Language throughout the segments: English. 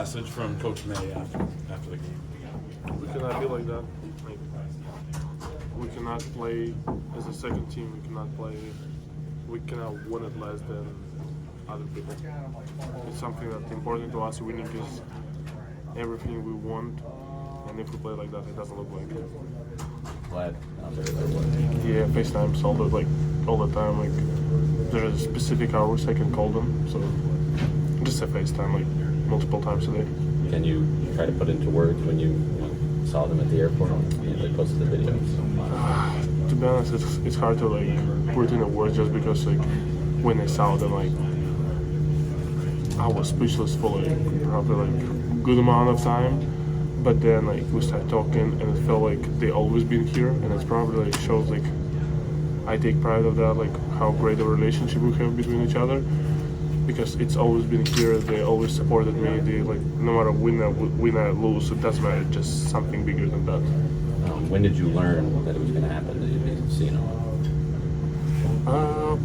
message from Coach May after the game? We cannot be like that. Like, we cannot play as a second team. We cannot win it less than other people. It's something that's important to us. Winning is everything we want, and if we play like that, it doesn't look like it. Vlad, Yeah, FaceTimes all the time. Like, there's specific hours I can call them, so just a FaceTime like multiple times a day. can you try to put into words when you saw them at the airport and they posted the videos? To be honest, it's hard to like put it into words just because like when I saw them, like I was speechless for like probably like a good amount of time. But then like we started talking and it felt like they always been here, and it's probably like shows like I take pride of that, like how great a relationship we have between each other, because it's always been here. They always supported me. They like no matter win or lose, it doesn't matter. Just something bigger than that. When did you learn that it was going to happen, that you'd be seeing them?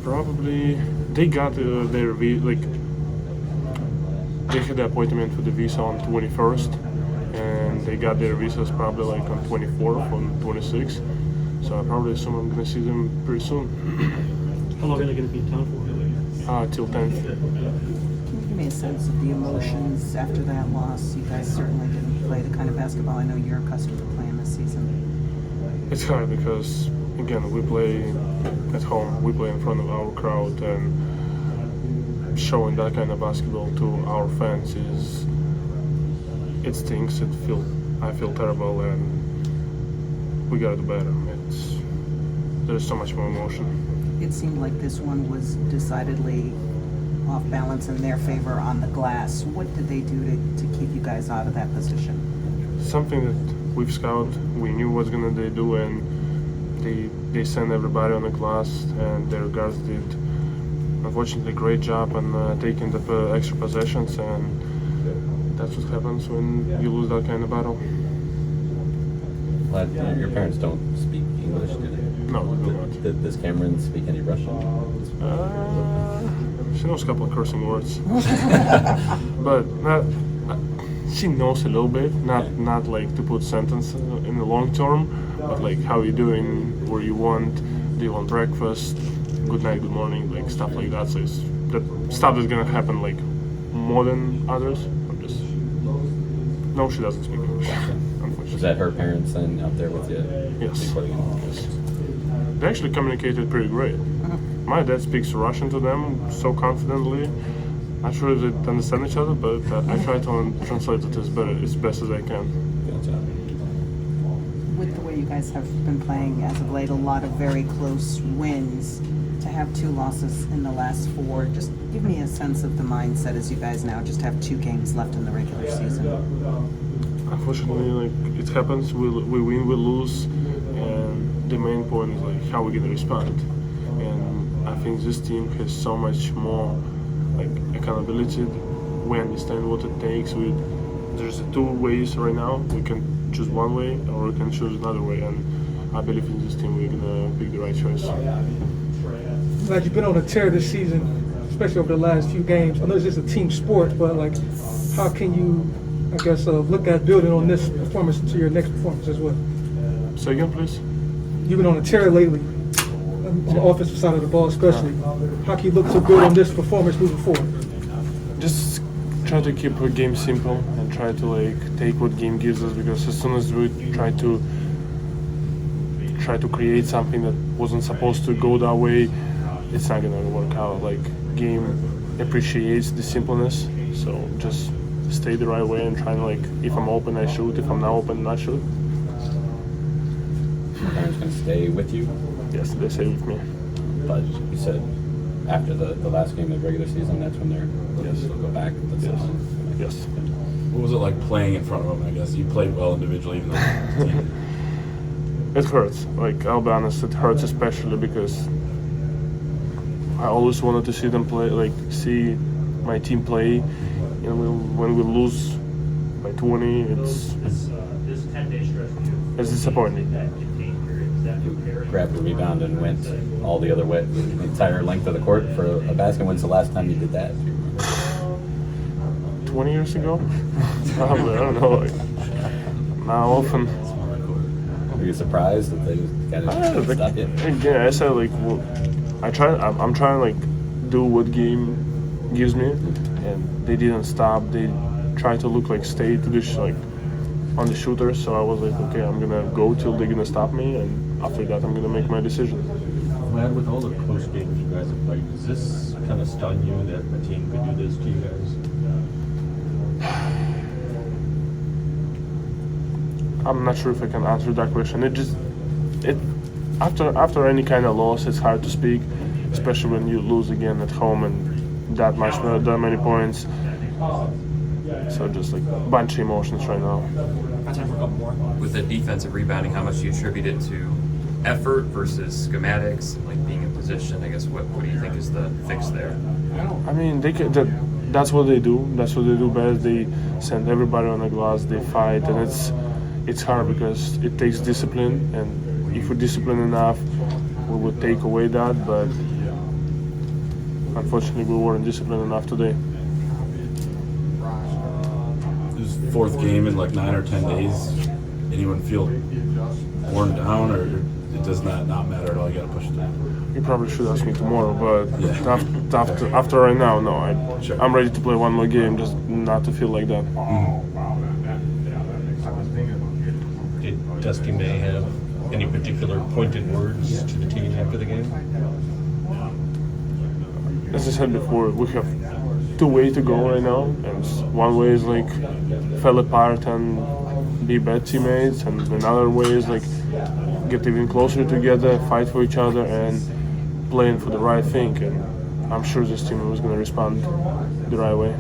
Probably they got their like they had the appointment for the visa on 21st, and they got their visas probably like on 24th, on 26th. So I probably assume I'm gonna see them pretty soon. How long are they going to be in town for? Till 10th. Can you give me a sense of the emotions after that loss? You guys certainly didn't play the kind of basketball I know you're accustomed to playing this season. It's hard because again we play at home, we play in front of our crowd, and showing that kind of basketball to our fans it stings. I feel terrible, and we gotta do better. There's so much more emotion. It seemed like this one was decidedly off balance in their favor on the glass. What did they do to keep you guys out of that position? Something that we've scouted, we knew what's gonna they do, and they sent everybody on the glass, and their guards did unfortunately a great job on taking the extra possessions, and that's what happens when you lose that kind of battle. Vlad, your parents don't speak English, do they? No, we do not. Does Cameron speak any Russian? She knows a couple of cursing words, but she knows a little bit. Not like to put sentence in the long term, but like how you doing, where you want, do you want breakfast, good night, good morning, like stuff like that. So it's that stuff that's gonna happen like more than others. No, she doesn't speak English. Unfortunately. Was that her parents then out there with you? Yes. Before the game? Yes. They actually communicated pretty great. My dad speaks Russian to them so confidently. Not sure if they understand each other, but I try to translate it as best as I can. Gotcha. With the way you guys have been playing as of late, a lot of very close wins, to have 2 losses in the last 4, just give me a sense of the mindset as you guys now just have 2 games left in the regular season. Unfortunately, like it happens, we win, we lose, and the main point is like how we're gonna respond. And I think this team has so much more like accountability. We understand what it takes. There's 2 ways right now. We can choose one way, or we can choose another way. And I believe in this team we're gonna pick the right choice. Like, you've been on a tear this season, especially over the last few games. I know it's just a team sport, but like, how can you, I guess, look at building on this performance to your next performance as well? Say again, please. You've been on a tear lately, on the offensive side of the ball especially. How can you look to build on this performance moving forward? Just try to keep a game simple and try to like take what game gives us, because as soon as we try to create something that wasn't supposed to go that way, it's not gonna work out. Like, game appreciates the simpleness, so just stay the right way and try to like, if I'm open I shoot, if I'm not open not shoot. Your parents going to stay with you? Yes, they stay with me. But you said after the last game of the regular season, that's when they're going to go back. Yes. What was it like playing in front of them? I guess you played well individually, even though the team. It hurts. Like, I'll be honest, it hurts especially because I always wanted to see them play, like see my team play. You know, when we lose by 20, it's disappointing. You grabbed the rebound and went all the other way, the entire length of the court for a basket. When's the last time you did that? 20 years ago. Probably, I don't know. Like, not often. Were you surprised that they kind of stopped you? Again, I said like, well, I'm trying to like do what game gives me, and they didn't stop. They tried to look like stay to this like on the shooter. So I was like, okay, I'm gonna go till they're gonna stop me, and after that, I'm gonna make my decision. Vlad, with all the close games you guys have played, does this kind of stun you that a team could do this to you guys? I'm not sure if I can answer that question. After any kind of loss, it's hard to speak, especially when you lose again at home and that many points. So just like a bunch of emotions right now. With the defensive rebounding, how much do you attribute it to effort versus schematics, like being in position? I guess what do you think is the fix there? I mean, that's what they do. That's what they do best. They send everybody on the glass. They fight, and it's hard because it takes discipline. And if we're disciplined enough, we would take away that. But unfortunately, we weren't disciplined enough today. This is fourth game in like 9 or 10 days. Anyone feel worn down, or it does not matter at all? You got to push it through. You probably should ask me tomorrow, but Yeah. after right now, no. Sure. I'm ready to play one more game, just not to feel like that. Did Dusty May have any particular pointed words to the team after the game? As I said before, we have two ways to go right now, and one way is like fall apart and be bad teammates, and another way is like get even closer together, fight for each other, and playing for the right thing. And I'm sure this team was going to respond the right way.